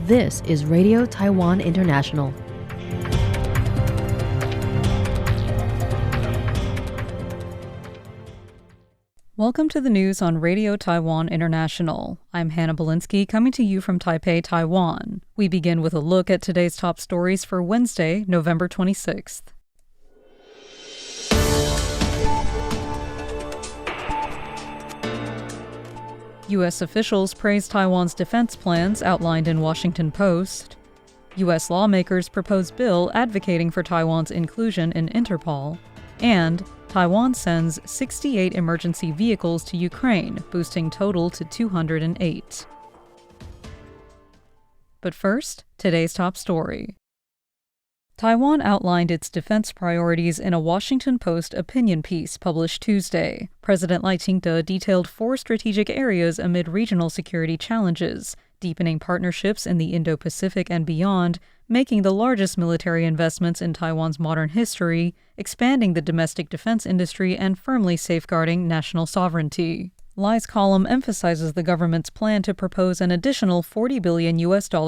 This is Radio Taiwan International. Welcome to the news on Radio Taiwan International. I'm Hannah Belinsky, coming to you from Taipei, Taiwan. We begin with a look at today's top stories for Wednesday, November 26th. U.S. officials praise Taiwan's defense plans outlined in Washington Post. U.S. lawmakers propose bill advocating for Taiwan's inclusion in Interpol. And Taiwan sends 68 emergency vehicles to Ukraine, boosting total to 208. But first, today's top story. Taiwan outlined its defense priorities in a Washington Post opinion piece published Tuesday. President Lai Ching-te detailed 4 strategic areas amid regional security challenges: deepening partnerships in the Indo-Pacific and beyond, making the largest military investments in Taiwan's modern history, expanding the domestic defense industry, and firmly safeguarding national sovereignty. Lai's column emphasizes the government's plan to propose an additional $40 billion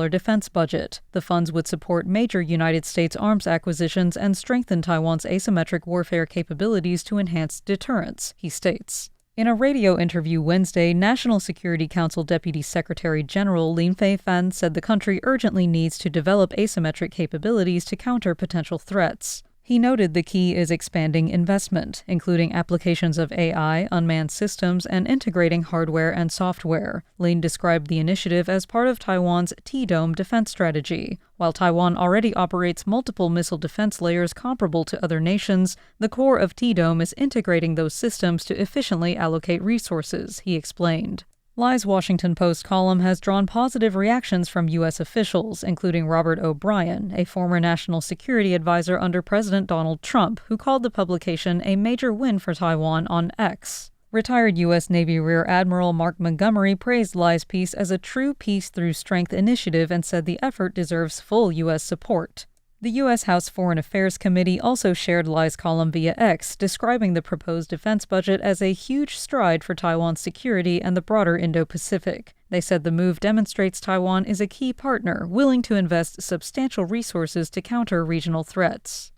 defense budget. The funds would support major United States arms acquisitions and strengthen Taiwan's asymmetric warfare capabilities to enhance deterrence, he states. In a radio interview Wednesday, National Security Council Deputy Secretary General Lin Feifan said the country urgently needs to develop asymmetric capabilities to counter potential threats. He noted the key is expanding investment, including applications of AI, unmanned systems, and integrating hardware and software. Lin described the initiative as part of Taiwan's T-Dome defense strategy. While Taiwan already operates multiple missile defense layers comparable to other nations, the core of T-Dome is integrating those systems to efficiently allocate resources, he explained. Lai's Washington Post column has drawn positive reactions from U.S. officials, including Robert O'Brien, a former national security advisor under President Donald Trump, who called the publication a major win for Taiwan on X. Retired U.S. Navy Rear Admiral Mark Montgomery praised Lai's piece as a true peace through strength initiative and said the effort deserves full U.S. support. The U.S. House Foreign Affairs Committee also shared Lai's column via X, describing the proposed defense budget as a huge stride for Taiwan's security and the broader Indo-Pacific. They said the move demonstrates Taiwan is a key partner, willing to invest substantial resources to counter regional threats.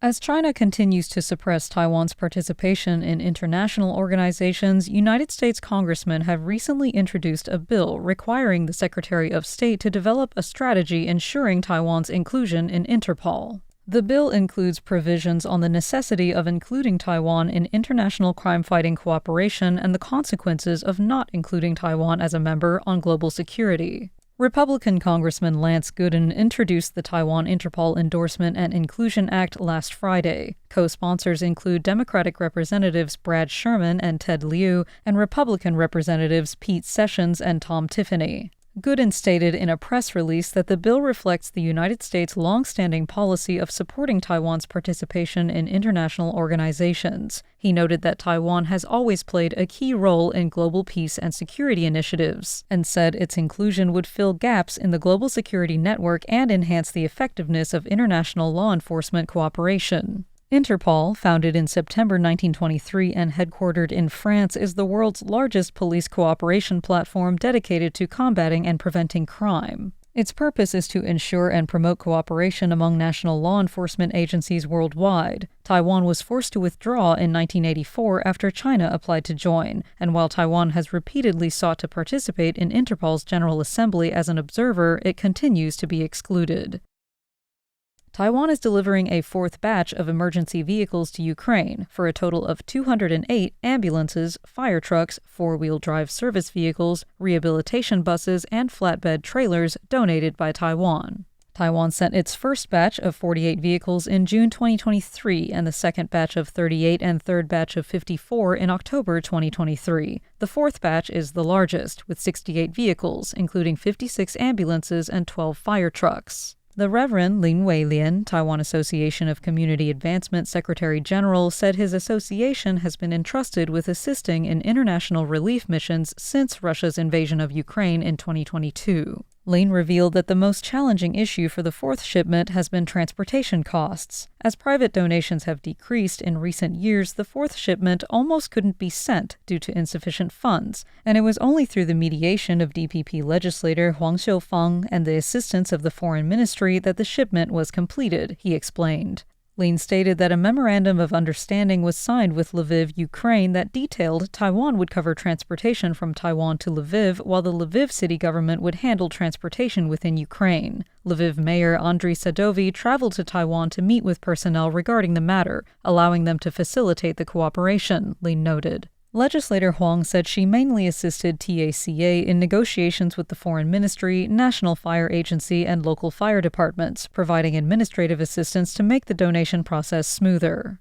As China continues to suppress Taiwan's participation in international organizations, United States congressmen have recently introduced a bill requiring the Secretary of State to develop a strategy ensuring Taiwan's inclusion in Interpol. The bill includes provisions on the necessity of including Taiwan in international crime-fighting cooperation and the consequences of not including Taiwan as a member on global security. Republican Congressman Lance Gooden introduced the Taiwan Interpol Endorsement and Inclusion Act last Friday. Co-sponsors include Democratic Representatives Brad Sherman and Ted Lieu and Republican Representatives Pete Sessions and Tom Tiffany. Gooden stated in a press release that the bill reflects the United States' long-standing policy of supporting Taiwan's participation in international organizations. He noted that Taiwan has always played a key role in global peace and security initiatives, and said its inclusion would fill gaps in the global security network and enhance the effectiveness of international law enforcement cooperation. Interpol, founded in September 1923 and headquartered in France, is the world's largest police cooperation platform dedicated to combating and preventing crime. Its purpose is to ensure and promote cooperation among national law enforcement agencies worldwide. Taiwan was forced to withdraw in 1984 after China applied to join, and while Taiwan has repeatedly sought to participate in Interpol's General Assembly as an observer, it continues to be excluded. Taiwan is delivering a 4th batch of emergency vehicles to Ukraine for a total of 208 ambulances, fire trucks, 4-wheel drive service vehicles, rehabilitation buses, and flatbed trailers donated by Taiwan. Taiwan sent its first batch of 48 vehicles in June 2023 and the second batch of 38 and third batch of 54 in October 2023. The 4th batch is the largest, with 68 vehicles, including 56 ambulances and 12 fire trucks. The Reverend Lin Weilian, Taiwan Association of Community Advancement Secretary General, said his association has been entrusted with assisting in international relief missions since Russia's invasion of Ukraine in 2022. Lin revealed that the most challenging issue for the fourth shipment has been transportation costs. As private donations have decreased in recent years, the fourth shipment almost couldn't be sent due to insufficient funds, and it was only through the mediation of DPP legislator Huang Xiufeng and the assistance of the Foreign Ministry that the shipment was completed, he explained. Lin stated that a memorandum of understanding was signed with Lviv, Ukraine that detailed Taiwan would cover transportation from Taiwan to Lviv, while the Lviv city government would handle transportation within Ukraine. Lviv Mayor Andriy Sadovy traveled to Taiwan to meet with personnel regarding the matter, allowing them to facilitate the cooperation, Lin noted. Legislator Huang said she mainly assisted TACA in negotiations with the Foreign Ministry, National Fire Agency, and local fire departments, providing administrative assistance to make the donation process smoother.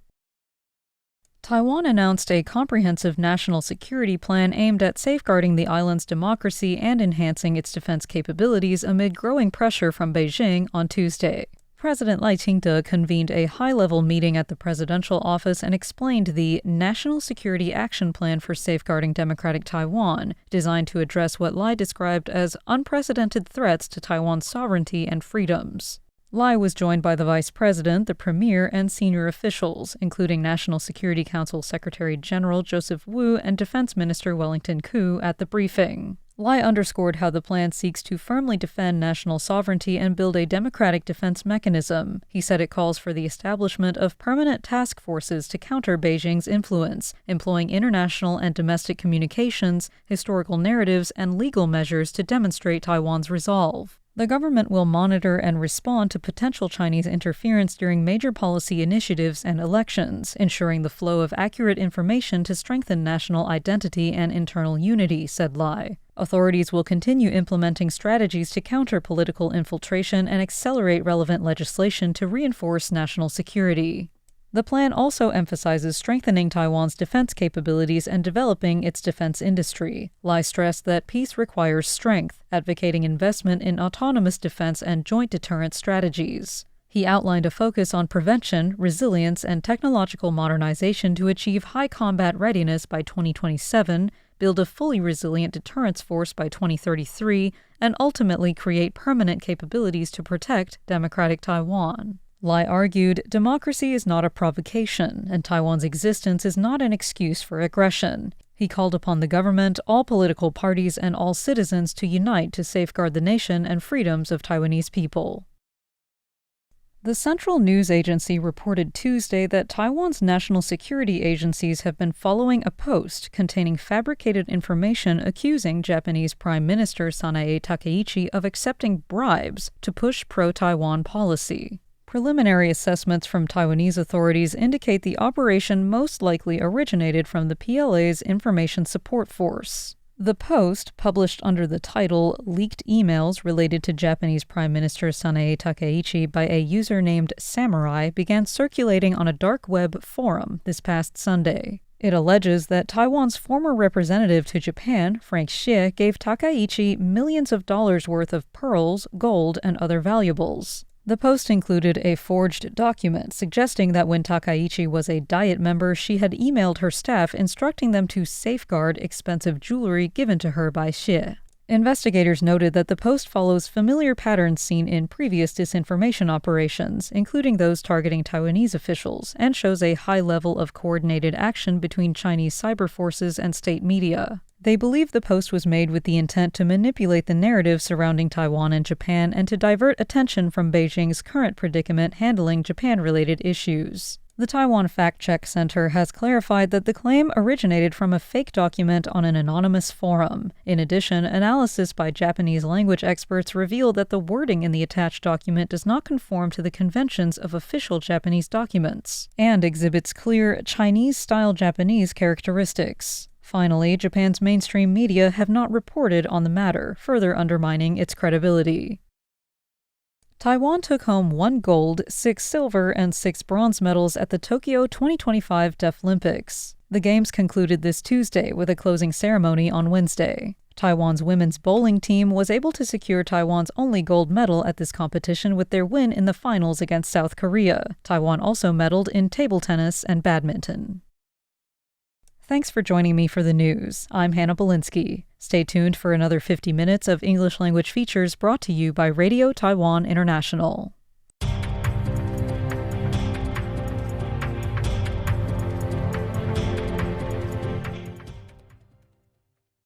Taiwan announced a comprehensive national security plan aimed at safeguarding the island's democracy and enhancing its defense capabilities amid growing pressure from Beijing on Tuesday. President Lai Ching-te convened a high-level meeting at the presidential office and explained the National Security Action Plan for Safeguarding Democratic Taiwan, designed to address what Lai described as unprecedented threats to Taiwan's sovereignty and freedoms. Lai was joined by the vice president, the premier, and senior officials, including National Security Council Secretary General Joseph Wu and Defense Minister Wellington Koo at the briefing. Lai underscored how the plan seeks to firmly defend national sovereignty and build a democratic defense mechanism. He said it calls for the establishment of permanent task forces to counter Beijing's influence, employing international and domestic communications, historical narratives, and legal measures to demonstrate Taiwan's resolve. The government will monitor and respond to potential Chinese interference during major policy initiatives and elections, ensuring the flow of accurate information to strengthen national identity and internal unity, said Lai. Authorities will continue implementing strategies to counter political infiltration and accelerate relevant legislation to reinforce national security. The plan also emphasizes strengthening Taiwan's defense capabilities and developing its defense industry. Lai stressed that peace requires strength, advocating investment in autonomous defense and joint deterrence strategies. He outlined a focus on prevention, resilience, and technological modernization to achieve high combat readiness by 2027, build a fully resilient deterrence force by 2033, and ultimately create permanent capabilities to protect democratic Taiwan. Lai argued, democracy is not a provocation, and Taiwan's existence is not an excuse for aggression. He called upon the government, all political parties, and all citizens to unite to safeguard the nation and freedoms of Taiwanese people. The Central News Agency reported Tuesday that Taiwan's national security agencies have been following a post containing fabricated information accusing Japanese Prime Minister Sanae Takaichi of accepting bribes to push pro-Taiwan policy. Preliminary assessments from Taiwanese authorities indicate the operation most likely originated from the PLA's Information Support Force. The post, published under the title Leaked Emails Related to Japanese Prime Minister Sanae Takaichi by a user named Samurai, began circulating on a dark web forum this past Sunday. It alleges that Taiwan's former representative to Japan, Frank Xie, gave Takaichi millions of dollars worth of pearls, gold, and other valuables. The post included a forged document suggesting that when Takaichi was a Diet member, she had emailed her staff instructing them to safeguard expensive jewelry given to her by Xie. Investigators noted that the post follows familiar patterns seen in previous disinformation operations, including those targeting Taiwanese officials, and shows a high level of coordinated action between Chinese cyber forces and state media. They believe the post was made with the intent to manipulate the narrative surrounding Taiwan and Japan and to divert attention from Beijing's current predicament handling Japan-related issues. The Taiwan Fact Check Center has clarified that the claim originated from a fake document on an anonymous forum. In addition, analysis by Japanese language experts revealed that the wording in the attached document does not conform to the conventions of official Japanese documents and exhibits clear Chinese-style Japanese characteristics. Finally, Japan's mainstream media have not reported on the matter, further undermining its credibility. Taiwan took home 1 gold, 6 silver, and 6 bronze medals at the Tokyo 2025 Deaflympics. The Games concluded this Tuesday with a closing ceremony on Wednesday. Taiwan's women's bowling team was able to secure Taiwan's only gold medal at this competition with their win in the finals against South Korea. Taiwan also medaled in table tennis and badminton. Thanks for joining me for the news. I'm Hannah Belinsky. Stay tuned for another 50 minutes of English language features brought to you by Radio Taiwan International.